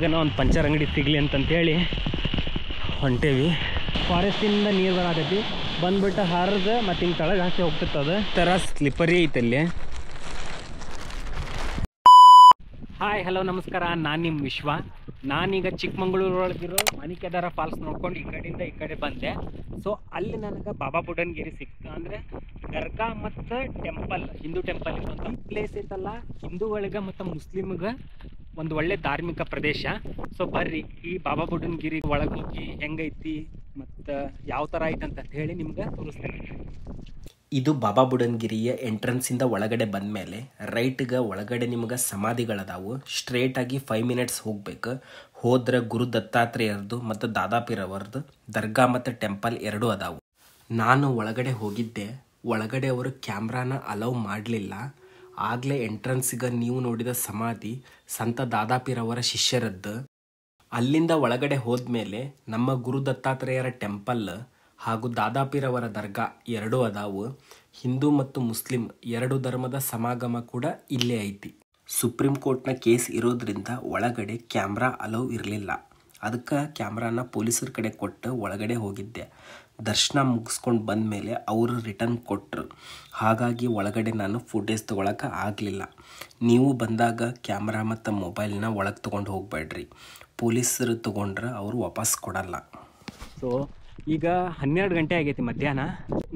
ಈಗ ಒಂದು ಪಂಚರ್ ಅಂಗಡಿ ಸಿಗಲಿ ಅಂತಂತೇಳಿ ಹೊಂಟೇವಿ. ಫಾರೆಸ್ಟಿಂದ ನೀರು ಬರತೈತಿ, ಬಂದ್ಬಿಟ್ಟು ಹರಿದು ಮತ್ತು ಹಿಂಗೆ ತಳಗೆ ಹಾಕಿ ಹೋಗ್ತಿರ್ತದೆ. ಥರ ಸ್ಲಿಪ್ಪರಿ ಐತಲ್ಲಿ. ಹಾಯ್ ಹಲೋ ನಮಸ್ಕಾರ, ನಾನು ನಿಮ್ಮ ವಿಶ್ವ. ನಾನೀಗ ಚಿಕ್ಕಮಂಗ್ಳೂರು ಒಳಗಿರೋ ಮಾಣಿಕ್ಯಧಾರ ಫಾಲ್ಸ್ ನೋಡ್ಕೊಂಡು ಈ ಕಡೆಯಿಂದ ಈ ಕಡೆ ಬಂದೆ. ಸೊ ಅಲ್ಲಿ ನನಗೆ ಬಾಬಾ ಬುಡನ್ಗಿರಿ ಸಿಕ್ತು. ಅಂದರೆ ದರ್ಗಾ ಮತ್ತು ಟೆಂಪಲ್, ಹಿಂದೂ ಟೆಂಪಲ್ ಇರುವಂಥ ಪ್ಲೇಸ್ ಐತಲ್ಲ, ಹಿಂದೂಗಳಿಗೆ ಮತ್ತು ಮುಸ್ಲಿಮ್ಗೆ ಒಂದು ಒಳ್ಳೆ ಧಾರ್ಮಿಕ ಪ್ರದೇಶ. ಸೊ ಬರ್ರಿ ಈ ಬಾಬಾ ಬುಡನ್ಗಿರಿ ಒಳಗೆ ಹೋಗಿ ಹೆಂಗೈತಿ ಮತ್ತು ಯಾವ ಥರ ಐತಂತ ಹೇಳಿ ನಿಮ್ಗೆ ತೋರಿಸ್ತೇನೆ. ಇದು ಬಾಬಾ ಬುಡನ್ಗಿರಿಯ ಎಂಟ್ರೆನ್ಸಿಂದ ಒಳಗಡೆ ಬಂದ ಮೇಲೆ ರೈಟ್ಗೆ ಒಳಗಡೆ ನಿಮ್ಗೆ ಸಮಾಧಿಗಳದಾವು. ಸ್ಟ್ರೇಟಾಗಿ 5 ಮಿನಿಟ್ಸ್ ಹೋಗ್ಬೇಕು. ಹೋದ್ರೆ ಗುರು ದತ್ತಾತ್ರೇಯರದು ಮತ್ತು ದಾದಾಪೀರವರದು ದರ್ಗಾ ಮತ್ತು ಟೆಂಪಲ್ ಎರಡೂ ಅದಾವು. ನಾನು ಒಳಗಡೆ ಹೋಗಿದ್ದೆ. ಒಳಗಡೆ ಅವರು ಕ್ಯಾಮ್ರಾನ ಅಲೌ ಮಾಡಲಿಲ್ಲ. ಆಗಲೇ ಎಂಟ್ರೆನ್ಸಿಗೆ ನೀವು ನೋಡಿದ ಸಮಾಧಿ ಸಂತ ದಾದಾಪೀರವರ ಶಿಷ್ಯರದ್ದು. ಅಲ್ಲಿಂದ ಒಳಗಡೆ ಹೋದ್ಮೇಲೆ ನಮ್ಮ ಗುರು ದತ್ತಾತ್ರೇಯರ ಟೆಂಪಲ್ ಹಾಗೂ ದಾದಾಪೀರವರ ದರ್ಗಾ ಎರಡೂ ಅದಾವು. ಹಿಂದೂ ಮತ್ತು ಮುಸ್ಲಿಂ ಎರಡು ಧರ್ಮದ ಸಮಾಗಮ ಕೂಡ ಇಲ್ಲೇ ಐತಿ. ಸುಪ್ರೀಂ ಕೋರ್ಟ್ನ ಕೇಸ್ ಇರೋದ್ರಿಂದ ಒಳಗಡೆ ಕ್ಯಾಮ್ರಾ ಅಲೌ ಇರಲಿಲ್ಲ. ಅದಕ್ಕೆ ಕ್ಯಾಮ್ರಾನ ಪೊಲೀಸರ ಕಡೆ ಕೊಟ್ಟು ಒಳಗಡೆ ಹೋಗಿದ್ದೆ. ದರ್ಶನ ಮುಗಿಸ್ಕೊಂಡು ಬಂದ ಮೇಲೆ ಅವರು ರಿಟರ್ನ್ ಕೊಟ್ಟರು. ಹಾಗಾಗಿ ಒಳಗಡೆ ನಾನು ಫುಟೇಜ್ ತೊಗೊಳಕ್ಕೆ ಆಗಲಿಲ್ಲ. ನೀವು ಬಂದಾಗ ಕ್ಯಾಮ್ರಾ ಮತ್ತು ಮೊಬೈಲ್ನ ಒಳಗೆ ತೊಗೊಂಡು ಹೋಗಬೇಡ್ರಿ. ಪೊಲೀಸರು ತೊಗೊಂಡ್ರೆ ಅವರು ವಾಪಸ್ ಕೊಡಲ್ಲ. ಸೊ ಈಗ 12 ಗಂಟೆ ಆಗೈತಿ ಮಧ್ಯಾಹ್ನ.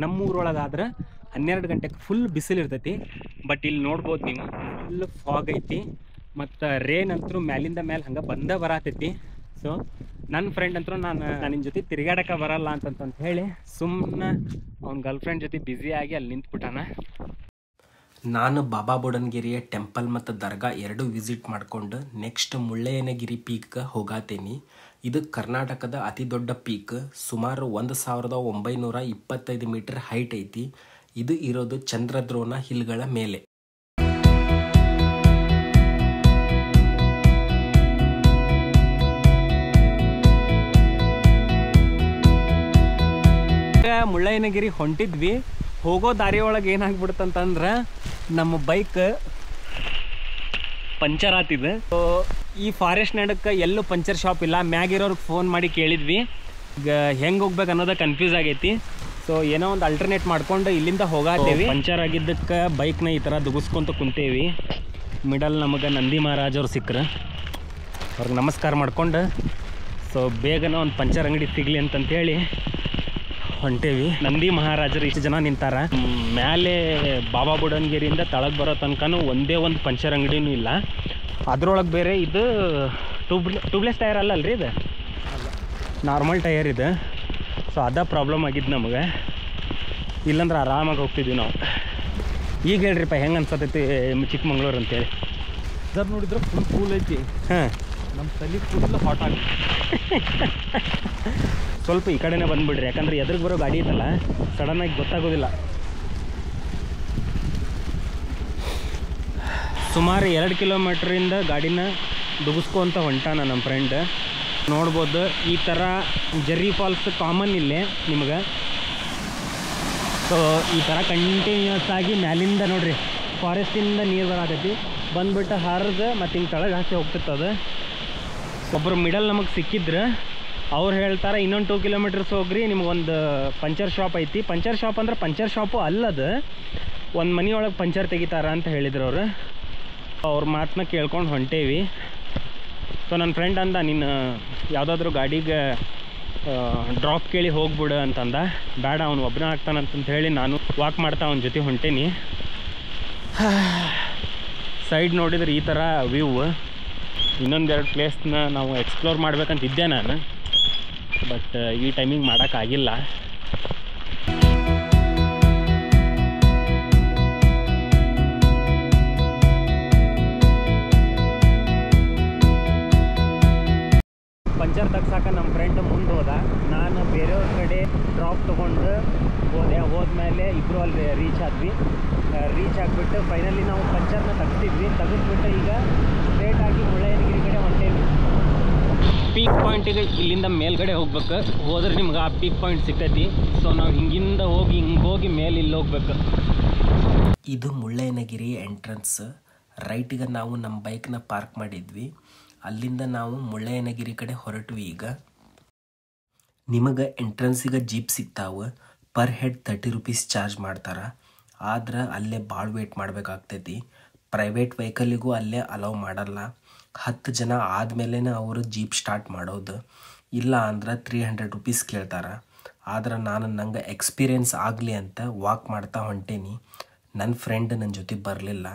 ನಮ್ಮೂರೊಳಗಾದ್ರೆ 12 ಗಂಟೆಗೆ ಫುಲ್ ಬಿಸಿಲು ಇರ್ತೈತಿ. ಬಟ್ ಇಲ್ಲಿ ನೋಡ್ಬೋದು ನೀವು, ಫುಲ್ ಫಾಗ್ ಐತಿ ಮತ್ತು ರೇನ್ ಅಂತೂ ಮ್ಯಾಲಿಂದ ಮೇಲೆ ಹಂಗೆ ಬಂದೇ ಬರತೈತಿ. ಸೊ ನನ್ನ ಫ್ರೆಂಡ್ ಅಂತೂ ನಾನು ನಿನ್ನ ಜೊತೆ ತಿರುಗಾಡಕ್ಕೆ ಬರಲ್ಲ ಅಂತಂತ ಹೇಳಿ ಸುಮ್ಮನೆ ಅವ್ನ ಗರ್ಲ್ ಫ್ರೆಂಡ್ ಜೊತೆ ಬ್ಯುಸಿಯಾಗಿ ಅಲ್ಲಿ ನಿಂತ್ಬಿಟ್ಟಾನ. ನಾನು ಬಾಬಾ ಬುಡನ್ಗಿರಿಯ ಟೆಂಪಲ್ ಮತ್ತು ದರ್ಗಾ ಎರಡೂ ವಿಸಿಟ್ ಮಾಡಿಕೊಂಡು ನೆಕ್ಸ್ಟ್ ಮುಳ್ಳಯ್ಯನಗಿರಿ ಪೀಕ್ಗೆ ಹೋಗಾತೀನಿ. ಇದು ಕರ್ನಾಟಕದ ಅತಿ ದೊಡ್ಡ ಪೀಕ್. ಸುಮಾರು 1925 ಮೀಟರ್ ಹೈಟ್ ಐತಿ. ಇದು ಇರೋದು ಚಂದ್ರದ್ರೋಣ ಹಿಲ್ಗಳ ಮೇಲೆ. ಮುಳ್ಳಯ್ಯನಗಿರಿ ಹೊಂಟಿದ್ವಿ. ಹೋಗೋ ದಾರಿ ಒಳಗೆ ಏನಾಗ್ಬಿಡುತ್ತಂತಂದ್ರೆ ನಮ್ಮ ಬೈಕ್ ಪಂಚರ್ ಆತಿದೆ. ಸೊ ಈ ಫಾರೆಸ್ಟ್ ನಡಕ್ಕೆ ಎಲ್ಲೂ ಪಂಚರ್ ಶಾಪ್ ಇಲ್ಲ. ಮ್ಯಾಗಿರೋರ್ಗೆ ಫೋನ್ ಮಾಡಿ ಕೇಳಿದ್ವಿ. ಈಗ ಹೆಂಗೆ ಹೋಗ್ಬೇಕು ಅನ್ನೋದು ಕನ್ಫ್ಯೂಸ್ ಆಗೈತಿ. ಸೊ ಏನೋ ಒಂದು ಅಲ್ಟರ್ನೇಟ್ ಮಾಡ್ಕೊಂಡು ಇಲ್ಲಿಂದ ಹೋಗಾತೇವಿ. ಪಂಚರ್ ಆಗಿದ್ದಕ್ಕೆ ಬೈಕ್ನ ಈ ಥರ ದುಗಿಸ್ಕೊಂತ ಕುಂತೇವಿ. ಮಿಡಲ್ ನಮಗೆ ನಂದಿ ಮಹಾರಾಜ್ ಅವ್ರು ಸಿಕ್ಕರು. ಅವ್ರಿಗೆ ನಮಸ್ಕಾರ ಮಾಡ್ಕೊಂಡು ಸೊ ಬೇಗನೆ ಒಂದು ಪಂಚರ್ ಅಂಗಡಿ ಸಿಗಲಿ ಅಂತಂತೇಳಿ ಹೊಂಟೇವಿ. ನಂದಿ ಮಹಾರಾಜರು ಇಷ್ಟು ಜನ ನಿಂತಾರ. ಮೇಲೆ ಬಾಬಾ ಬುಡನ್ಗಿರಿಯಿಂದ ತಳಗೆ ಬರೋ ತನಕನೂ ಒಂದೇ ಒಂದು ಪಂಚರ್ ಅಂಗಡಿನೂ ಇಲ್ಲ. ಅದ್ರೊಳಗೆ ಬೇರೆ ಇದು ಟ್ಯೂಬ್ಲೆಸ್ ಟೈರ್ ಅಲ್ಲಲ್ರಿ, ಇದು ನಾರ್ಮಲ್ ಟೈರ್ ಇದೆ. ಸೊ ಅದ ಪ್ರಾಬ್ಲಮ್ ಆಗಿದ್ದು ನಮಗೆ. ಇಲ್ಲಾಂದ್ರೆ ಆರಾಮಾಗಿ ಹೋಗ್ತಿದ್ವಿ ನಾವು. ಈಗ ಹೇಳ್ರಿಪ್ಪ ಹೆಂಗೆ ಅನ್ಸತೈತಿ ಚಿಕ್ಕಮಂಗ್ಳೂರು ಅಂತೇಳಿ. ಸರ್ ನೋಡಿದ್ರೆ ಫುಲ್ ಕೂಲ್ ಐತಿ. ಹಾಂ, ನಮ್ಮ ತಲೆ ಫುಲ್ ಹಾಟ್ ಆಗಿ ಸ್ವಲ್ಪ ಈ ಕಡೆನೇ ಬಂದುಬಿಡ್ರಿ. ಯಾಕಂದ್ರೆ ಎದುರಿಗೆ ಬರೋ ಗಾಡಿ ಐತಲ್ಲ, ಸಡನ್ನಾಗಿ ಗೊತ್ತಾಗೋದಿಲ್ಲ. ಸುಮಾರು 2 ಕಿಲೋಮೀಟ್ರಿಂದ ಗಾಡಿನ ದುಗಿಸ್ಕೊಂತ ಹೊಂಟಾನ ನಮ್ಮ ಫ್ರೆಂಡ್. ನೋಡ್ಬೋದು ಈ ಥರ ಜರ್ರಿ ಫಾಲ್ಸ್ ಕಾಮನ್ ಇಲ್ಲೇ ನಿಮ್ಗೆ. ಸೊ ಈ ಥರ ಕಂಟಿನ್ಯೂಸ್ ಆಗಿ ಮ್ಯಾಲಿಂದ ನೋಡ್ರಿ ಫಾರೆಸ್ಟಿಂದ ನೀರು ಬರತೈತಿ, ಬಂದ್ಬಿಟ್ಟು ಹರಿದು ಮತ್ತು ಹಿಂಗೆ ತಳಗೆ ಹಾಕಿ ಹೋಗ್ತಿರ್ತದೆ. ಒಬ್ಬರು ಮಿಡಲ್ ನಮಗೆ ಸಿಕ್ಕಿದ್ರೆ ಅವ್ರು ಹೇಳ್ತಾರೆ ಇನ್ನೊಂದು 2 ಕಿಲೋಮೀಟರ್ಸ್ ಹೋಗ್ರಿ, ನಿಮ್ಗೊಂದು ಪಂಚರ್ ಶಾಪ್ ಐತಿ. ಪಂಚರ್ ಶಾಪ್ ಅಂದ್ರೆ ಪಂಚರ್ ಶಾಪು ಅಲ್ಲದು, ಒಂದು ಮನೆಯೊಳಗೆ ಪಂಚರ್ ತೆಗಿತಾರ ಅಂತ ಹೇಳಿದ್ರು ಅವರು. ಅವ್ರ ಮಾತನ್ನ ಕೇಳ್ಕೊಂಡು ಹೊಂಟೇವಿ. ಸೊ ನನ್ನ ಫ್ರೆಂಡ್ ಅಂದ, ನೀನು ಯಾವುದಾದ್ರೂ ಗಾಡಿಗೆ ಡ್ರಾಪ್ ಕೇಳಿ ಹೋಗ್ಬಿಡು ಅಂತಂದ. ಬೇಡ, ಅವ್ನು ಒಬ್ಬನೇ ಆಗ್ತಾನಂತಂತ ಹೇಳಿ ನಾನು ವಾಕ್ ಮಾಡ್ತಾ ಅವನ ಜೊತೆ ಹೊಂಟೇನಿ. ಸೈಡ್ ನೋಡಿದ್ರೆ ಈ ಥರ ವ್ಯೂ. ಇನ್ನೊಂದೆರಡು ಪ್ಲೇಸ್ನ ನಾವು ಎಕ್ಸ್ಪ್ಲೋರ್ ಮಾಡ್ಬೇಕಂತಿದ್ದೆ ನಾನು, ಬಟ್ ಈ ಟೈಮಿಂಗ್ ಮಾಡೋಕ್ಕಾಗಿಲ್ಲ. ಪಂಚರ್ ತೆಗ್ಸಾಕ ನಮ್ಮ ಫ್ರೆಂಡ್ ಮುಂದೆ ಹೋದ. ನಾನು ಬೇರೆಯವ್ರ ಕಡೆ ಡ್ರಾಪ್ ತೊಗೊಂಡು ಹೋದ್ಮೇಲೆ ಇಬ್ಬರು ಅಲ್ಲಿ ರೀಚ್ ಆಗಿಬಿಟ್ಟು ಫೈನಲಿ ನಾವು ಪಂಚರ್ನ ತೆಗೆದ್ಬಿಟ್ಟು ಈಗ ಸ್ಟ್ರೇಟಾಗಿ ಮುಳ್ಳಯ್ಯನಗಿರಿ ಕಡೆ ಹೊಂಟೇವಿ. ಪೀಕ್ ಪಾಯಿಂಟಿಗೆ ಇಲ್ಲಿಂದ ಮೇಲ್ಗಡೆ ಹೋಗ್ಬೇಕು. ಹೋದ್ರೆ ನಿಮ್ಗೆ ಆ ಪೀಕ್ ಪಾಯಿಂಟ್ ಸಿಗ್ತೈತಿ. ಸೊ ನಾವು ಹಿಂಗಿಂದ ಹೋಗಿ ಮೇಲೆ ಇಲ್ಲಿ ಹೋಗ್ಬೇಕು. ಇದು ಮುಳ್ಳಯ್ಯನಗಿರಿ ಎಂಟ್ರೆನ್ಸ್. ರೈಟಿಗೆ ನಾವು ನಮ್ಮ ಬೈಕ್ನ ಪಾರ್ಕ್ ಮಾಡಿದ್ವಿ. ಅಲ್ಲಿಂದ ನಾವು ಮುಳ್ಳಯ್ಯನಗಿರಿ ಕಡೆ ಹೊರಟ್ವಿ. ಈಗ ನಿಮಗೆ ಎಂಟ್ರೆನ್ಸಿಗೆ ಜೀಪ್ ಸಿಗ್ತಾವೆ. ಪರ್ ಹೆಡ್ 30 ರೂಪೀಸ್ ಚಾರ್ಜ್ ಮಾಡ್ತಾರೆ. ಆದ್ರೆ ಅಲ್ಲೇ ಭಾಳ ವೇಟ್ ಮಾಡಬೇಕಾಗ್ತೈತಿ. ಪ್ರೈವೇಟ್ ವೆಹಿಕಲಿಗೂ ಅಲ್ಲೇ ಅಲೌ ಮಾಡಲ್ಲ. 10 ಜನ ಆದಮೇಲೆ ಅವರು ಜೀಪ್ ಸ್ಟಾರ್ಟ್ ಮಾಡೋದು. ಇಲ್ಲ ಅಂದ್ರೆ 300 ರೂಪೀಸ್ ಕೇಳ್ತಾರೆ. ಆದ್ರೆ ನಂಗೆ ಎಕ್ಸ್ಪೀರಿಯೆನ್ಸ್ ಆಗಲಿ ಅಂತ ವಾಕ್ ಮಾಡ್ತಾ ಹೊಂಟೇನಿ. ನನ್ನ ಫ್ರೆಂಡ್ ನನ್ನ ಜೊತೆ ಬರಲಿಲ್ಲ.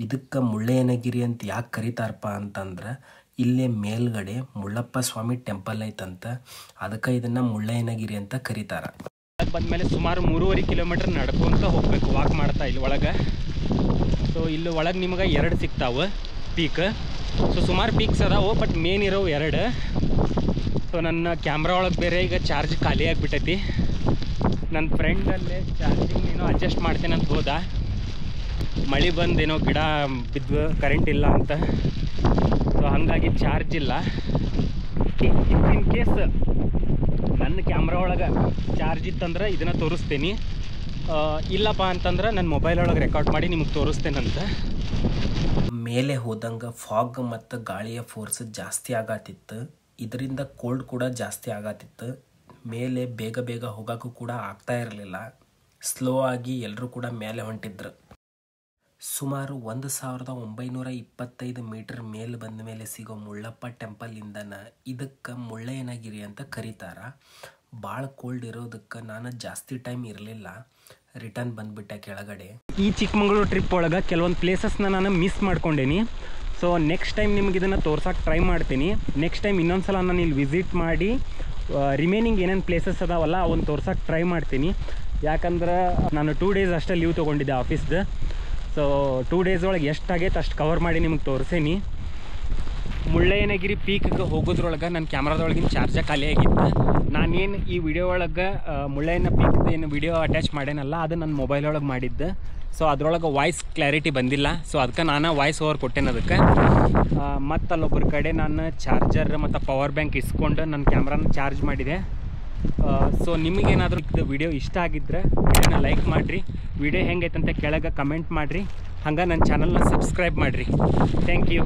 ಇದಕ್ಕೆ ಮುಳ್ಳಯ್ಯನಗಿರಿ ಅಂತ ಯಾಕೆ ಕರೀತಾರಪ್ಪ ಅಂತಂದ್ರೆ ಇಲ್ಲೇ ಮೇಲ್ಗಡೆ ಮುಳ್ಳಪ್ಪ ಸ್ವಾಮಿ ಟೆಂಪಲ್ ಐತಂತ. ಅದಕ್ಕೆ ಇದನ್ನು ಮುಳ್ಳಯ್ಯನಗಿರಿ ಅಂತ ಕರೀತಾರೆ. ಬಂದಮೇಲೆ ಸುಮಾರು 3.5 ಕಿಲೋಮೀಟರ್ ನಡ್ಕೊತ ಹೋಗಬೇಕು ವಾಕ್ ಮಾಡ್ತಾ ಇಲ್ಲಿ ಒಳಗೆ. ಸೊ ಇಲ್ಲಿ ಒಳಗೆ ನಿಮ್ಗೆ 2 ಸಿಗ್ತಾವೆ ಪೀಕ್. ಸೊ ಸುಮಾರು ಪೀಕ್ಸ್ ಅದಾವೆ, ಬಟ್ ಮೇನ್ ಇರೋ 2. ಸೊ ನನ್ನ ಕ್ಯಾಮ್ರಾ ಒಳಗೆ ಬೇರೆ ಈಗ ಚಾರ್ಜ್ ಖಾಲಿ ಆಗಿಬಿಟ್ಟೈತಿ. ನನ್ನ ಫ್ರೆಂಡಲ್ಲೇ ಚಾರ್ಜಿಂಗ್ ಏನೋ ಅಡ್ಜಸ್ಟ್ ಮಾಡ್ತೇನೆ ಅಂತ ಹೋದ. ಮಳೆ ಬಂದೇನೋ ಗಿಡ ಬಿದ್ದು ಕರೆಂಟ್ ಇಲ್ಲ ಅಂತ. ಸೊ ಹಾಗಾಗಿ ಚಾರ್ಜ್ ಇಲ್ಲ. ಇನ್ ಕೇಸ್ ನನ್ನ ಕ್ಯಾಮ್ರಾ ಒಳಗೆ ಚಾರ್ಜ್ ಇತ್ತಂದ್ರೆ ಇದನ್ನು ತೋರಿಸ್ತೀನಿ. ಇಲ್ಲಪ್ಪ ಅಂತಂದ್ರೆ ನನ್ನ ಮೊಬೈಲ್ ಒಳಗೆ ರೆಕಾರ್ಡ್ ಮಾಡಿ ನಿಮಗೆ ತೋರಿಸ್ತೇನಂತ. ಮೇಲೆ ಹೋದಂಗೆ ಫಾಗ್ ಮತ್ತು ಗಾಳಿಯ ಫೋರ್ಸ್ ಜಾಸ್ತಿ ಆಗತ್ತಿತ್ತು. ಇದರಿಂದ ಕೋಲ್ಡ್ ಕೂಡ ಜಾಸ್ತಿ ಆಗತ್ತಿತ್ತು. ಮೇಲೆ ಬೇಗ ಬೇಗ ಹೋಗೋಕ್ಕೂ ಕೂಡ ಆಗ್ತಾ ಇರಲಿಲ್ಲ. ಸ್ಲೋ ಆಗಿ ಎಲ್ಲರೂ ಕೂಡ ಮೇಲೆ ಹೊಂಟಿದ್ರು. ಸುಮಾರು 1925 ಮೀಟರ್ ಮೇಲೆ ಬಂದ ಮೇಲೆ ಸಿಗೋ ಮುಳ್ಳಪ್ಪ ಟೆಂಪಲಿಂದನ ಇದಕ್ಕೆ ಮುಳ್ಳಯ್ಯನಗಿರಿ ಅಂತ ಕರೀತಾರೆ. ಭಾಳ ಕೋಲ್ಡ್ ಇರೋದಕ್ಕೆ ನಾನು ಜಾಸ್ತಿ ಟೈಮ್ ಇರಲಿಲ್ಲ. ರಿಟರ್ನ್ ಬಂದುಬಿಟ್ಟೆ ಕೆಳಗಡೆ. ಈ ಚಿಕ್ಕಮಗಳೂರು ಟ್ರಿಪ್ ಒಳಗೆ ಕೆಲವೊಂದು ಪ್ಲೇಸಸ್ನ ನಾನು ಮಿಸ್ ಮಾಡ್ಕೊಂಡೇನಿ. ಸೊ ನೆಕ್ಸ್ಟ್ ಟೈಮ್ ನಿಮ್ಗೆ ಇದನ್ನು ತೋರ್ಸೋಕೆ ಟ್ರೈ ಮಾಡ್ತೀನಿ. ನೆಕ್ಸ್ಟ್ ಟೈಮ್ ಇನ್ನೊಂದು ಸಲ ನಾನು ಇಲ್ಲಿ ವಿಸಿಟ್ ಮಾಡಿ ರಿಮೈನಿಂಗ್ ಏನೇನು ಪ್ಲೇಸಸ್ ಅದಾವಲ್ಲ ಅವನ್ನ ತೋರ್ಸೋಕೆ ಟ್ರೈ ಮಾಡ್ತೀನಿ. ಯಾಕಂದ್ರೆ ನಾನು 2 ಡೇಸ್ ಅಷ್ಟೇ ಲೀವ್ ತೊಗೊಂಡಿದ್ದೆ ಆಫೀಸ್ದು. ಸೊ 2 ಡೇಸ್ ಒಳಗೆ ಎಷ್ಟಾಗೈತೆ ಅಷ್ಟು ಕವರ್ ಮಾಡಿ ನಿಮಗೆ ತೋರಿಸೇನಿ. ಮುಳ್ಳಯ್ಯನಗಿರಿ ಪೀಕ್ಗೆ ಹೋಗೋದ್ರೊಳಗೆ ನನ್ನ ಕ್ಯಾಮ್ರಾದೊಳಗಿನ ಚಾರ್ಜ ಖಾಲಿ ಆಗಿತ್ತು. ನಾನೇನು ಈ ವಿಡಿಯೋ ಒಳಗೆ ಮುಳ್ಳಯ್ಯನ ಪೀಕ್ದು ಏನು ವಿಡಿಯೋ ಅಟ್ಯಾಚ್ ಮಾಡೇನಲ್ಲ ಅದು ನನ್ನ ಮೊಬೈಲ್ ಒಳಗೆ ಮಾಡಿದ್ದೆ. ಸೊ ಅದ್ರೊಳಗೆ ವಾಯ್ಸ್ ಕ್ಲಾರಿಟಿ ಬಂದಿಲ್ಲ. ಸೊ ಅದಕ್ಕೆ ನಾನು ವಾಯ್ಸ್ ಓವರ್ ಕೊಟ್ಟೇನೆ ಅದಕ್ಕೆ. ಮತ್ತು ಅಲ್ಲೊಬ್ಬರ ಕಡೆ ನಾನು ಚಾರ್ಜರ್ ಮತ್ತು ಪವರ್ ಬ್ಯಾಂಕ್ ಇಸ್ಕೊಂಡು ನನ್ನ ಕ್ಯಾಮ್ರಾನ ಚಾರ್ಜ್ ಮಾಡಿದೆ. ಸೊ ನಿಮಗೇನಾದರೂ ಇದು ವಿಡಿಯೋ ಇಷ್ಟ ಆಗಿದ್ದರೆ ವಿಡಿಯೋನ ಲೈಕ್ ಮಾಡಿರಿ. ವಿಡಿಯೋ ಹೆಂಗೈತಂತ ಕೆಳಗೆ ಕಮೆಂಟ್ ಮಾಡಿರಿ. ಹಂಗೆ ನನ್ನ ಚಾನಲ್ನ ಸಬ್ಸ್ಕ್ರೈಬ್ ಮಾಡಿರಿ. Thank you.